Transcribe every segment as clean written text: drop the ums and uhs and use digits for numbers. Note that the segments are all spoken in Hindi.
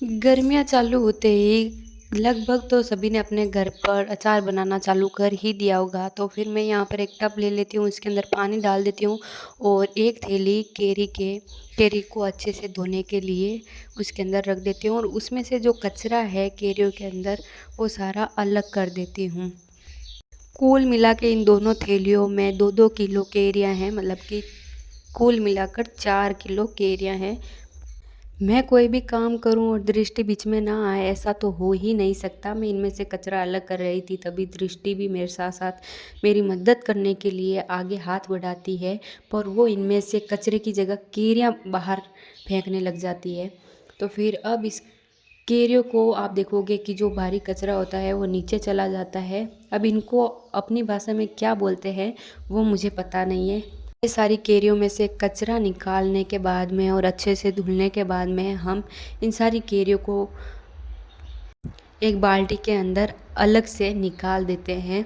गर्मियाँ चालू होते ही लगभग तो सभी ने अपने घर पर अचार बनाना चालू कर ही दिया होगा। तो फिर मैं यहाँ पर एक टब ले लेती हूँ, उसके अंदर पानी डाल देती हूँ और एक थैली केरी को अच्छे से धोने के लिए उसके अंदर रख देती हूँ और उसमें से जो कचरा है केरियों के अंदर वो सारा अलग कर देती हूँ। कुल मिला के इन दोनों थैलियों में 2-2 किलो केरियाँ हैं, मतलब कि कुल मिलाकर 4 किलो केरियाँ हैं। मैं कोई भी काम करूं और दृष्टि बीच में ना आए ऐसा तो हो ही नहीं सकता। मैं इनमें से कचरा अलग कर रही थी, तभी दृष्टि भी मेरे साथ साथ मेरी मदद करने के लिए आगे हाथ बढ़ाती है, पर वो इनमें से कचरे की जगह केरियां बाहर फेंकने लग जाती है। तो फिर अब इस केरियों को आप देखोगे कि जो भारी कचरा होता है वो नीचे चला जाता है। अब इनको अपनी भाषा में क्या बोलते हैं वो मुझे पता नहीं है। ये सारी केरियों में से कचरा निकालने के बाद में और अच्छे से धुलने के बाद में हम इन सारी केरियों को एक बाल्टी के अंदर अलग से निकाल देते हैं।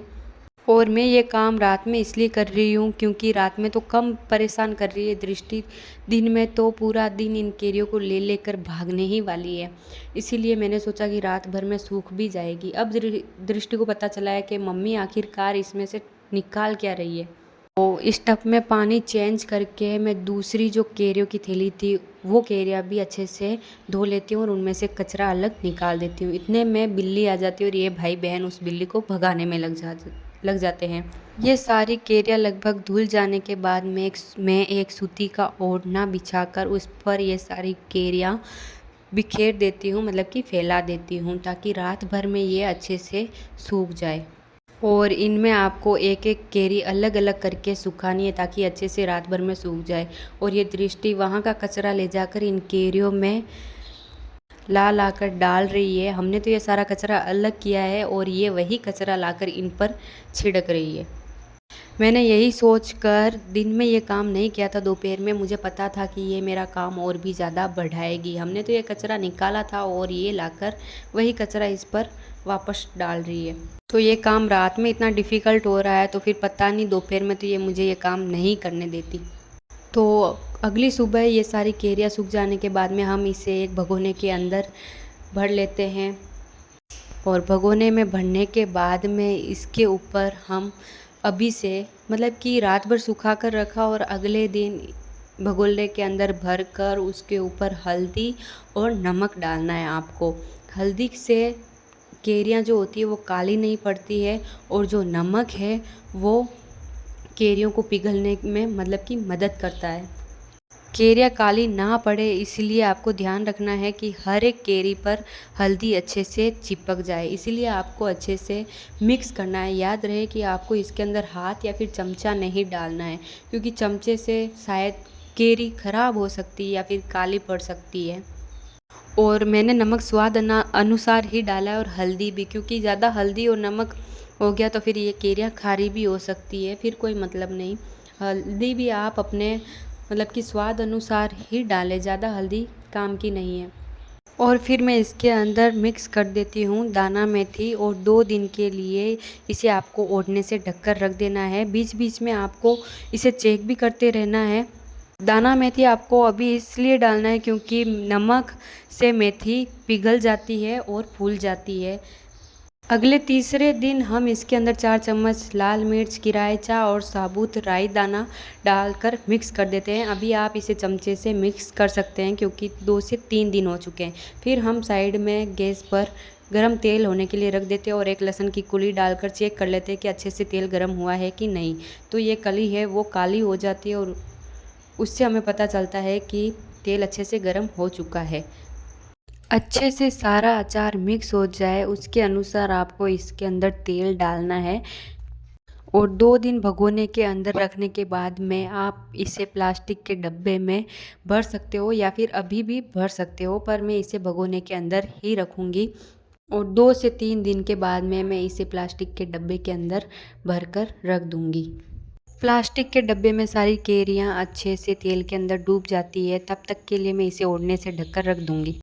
और मैं ये काम रात में इसलिए कर रही हूँ क्योंकि रात में तो कम परेशान कर रही है दृष्टि, दिन में तो पूरा दिन इन केरियों को ले लेकर भागने ही वाली है। इसीलिए मैंने सोचा कि रात भर में सूख भी जाएगी। अब दृष्टि को पता चला है कि मम्मी आखिरकार इसमें से निकाल क्या रही है। तो इस टब में पानी चेंज करके मैं दूसरी जो केरियों की थैली थी वो केरिया भी अच्छे से धो लेती हूँ और उनमें से कचरा अलग निकाल देती हूँ। इतने में बिल्ली आ जाती है और ये भाई बहन उस बिल्ली को भगाने में लग जाते हैं। ये सारी केरिया लगभग धुल जाने के बाद मैं एक सूती का ओढ़ना बिछाकर उस पर ये सारी केरिया बिखेर देती हूँ, मतलब कि फैला देती हूँ, ताकि रात भर में ये अच्छे से सूख जाए। और इनमें आपको एक एक केरी अलग अलग करके सुखानी है ताकि अच्छे से रात भर में सूख जाए। और ये दृष्टि वहाँ का कचरा ले जाकर इन केरियों में ला ला कर डाल रही है। हमने तो ये सारा कचरा अलग किया है और ये वही कचरा लाकर इन पर छिड़क रही है। मैंने यही सोचकर दिन में ये काम नहीं किया था, दोपहर में मुझे पता था कि ये मेरा काम और भी ज़्यादा बढ़ाएगी। हमने तो ये कचरा निकाला था और ये लाकर वही कचरा इस पर वापस डाल रही है। तो ये काम रात में इतना डिफ़िकल्ट हो रहा है तो फिर पता नहीं दोपहर में तो ये मुझे ये काम नहीं करने देती। तो अगली सुबह ये सारी केरियाँ सूख जाने के बाद में हम इसे एक भगोने के अंदर भर लेते हैं और भगोने में भरने के बाद में इसके ऊपर हम अभी से, मतलब कि रात भर सुखा कर रखा और अगले दिन भगोने के अंदर भर कर उसके ऊपर हल्दी और नमक डालना है आपको। हल्दी से केरियाँ जो होती है वो काली नहीं पड़ती है और जो नमक है वो केरियों को पिघलने में मतलब कि मदद करता है। केरिया काली ना पड़े इसलिए आपको ध्यान रखना है कि हर एक केरी पर हल्दी अच्छे से चिपक जाए, इसीलिए आपको अच्छे से मिक्स करना है। याद रहे कि आपको इसके अंदर हाथ या फिर चमचा नहीं डालना है, क्योंकि चमचे से शायद केरी खराब हो सकती है या फिर काली पड़ सकती है। और मैंने नमक स्वाद अनुसार ही डाला है और हल्दी भी, क्योंकि ज़्यादा हल्दी और नमक हो गया तो फिर ये केरियाँ खारी भी हो सकती है, फिर कोई मतलब नहीं। हल्दी भी आप अपने मतलब कि स्वाद अनुसार ही डालें, ज़्यादा हल्दी काम की नहीं है। और फिर मैं इसके अंदर मिक्स कर देती हूँ दाना मेथी और 2 दिन के लिए इसे आपको ओढ़ने से ढककर रख देना है। बीच बीच में आपको इसे चेक भी करते रहना है। दाना मेथी आपको अभी इसलिए डालना है क्योंकि नमक से मेथी पिघल जाती है और फूल जाती है। अगले तीसरे दिन हम इसके अंदर 4 चम्मच लाल मिर्च, किराएचा और साबुत राई दाना डालकर मिक्स कर देते हैं। अभी आप इसे चमचे से मिक्स कर सकते हैं क्योंकि 2 से 3 दिन हो चुके हैं। फिर हम साइड में गैस पर गरम तेल होने के लिए रख देते हैं और एक लहसुन की कुली डालकर चेक कर लेते हैं कि अच्छे से तेल गरम हुआ है कि नहीं। तो ये कली है वो काली हो जाती है और उससे हमें पता चलता है कि तेल अच्छे से गरम हो चुका है। अच्छे से सारा अचार मिक्स हो जाए उसके अनुसार आपको इसके अंदर तेल डालना है और 2 दिन भगोने के अंदर रखने के बाद में आप इसे प्लास्टिक के डब्बे में भर सकते हो या फिर अभी भी भर सकते हो, पर मैं इसे भगोने के अंदर ही रखूँगी और 2 से 3 दिन के बाद में मैं इसे प्लास्टिक के डब्बे के अंदर भर कर रख दूँगी। प्लास्टिक के डब्बे में सारी केरियाँ अच्छे से तेल के अंदर डूब जाती है, तब तक के लिए मैं इसे ओढ़ने से ढककर रख दूँगी।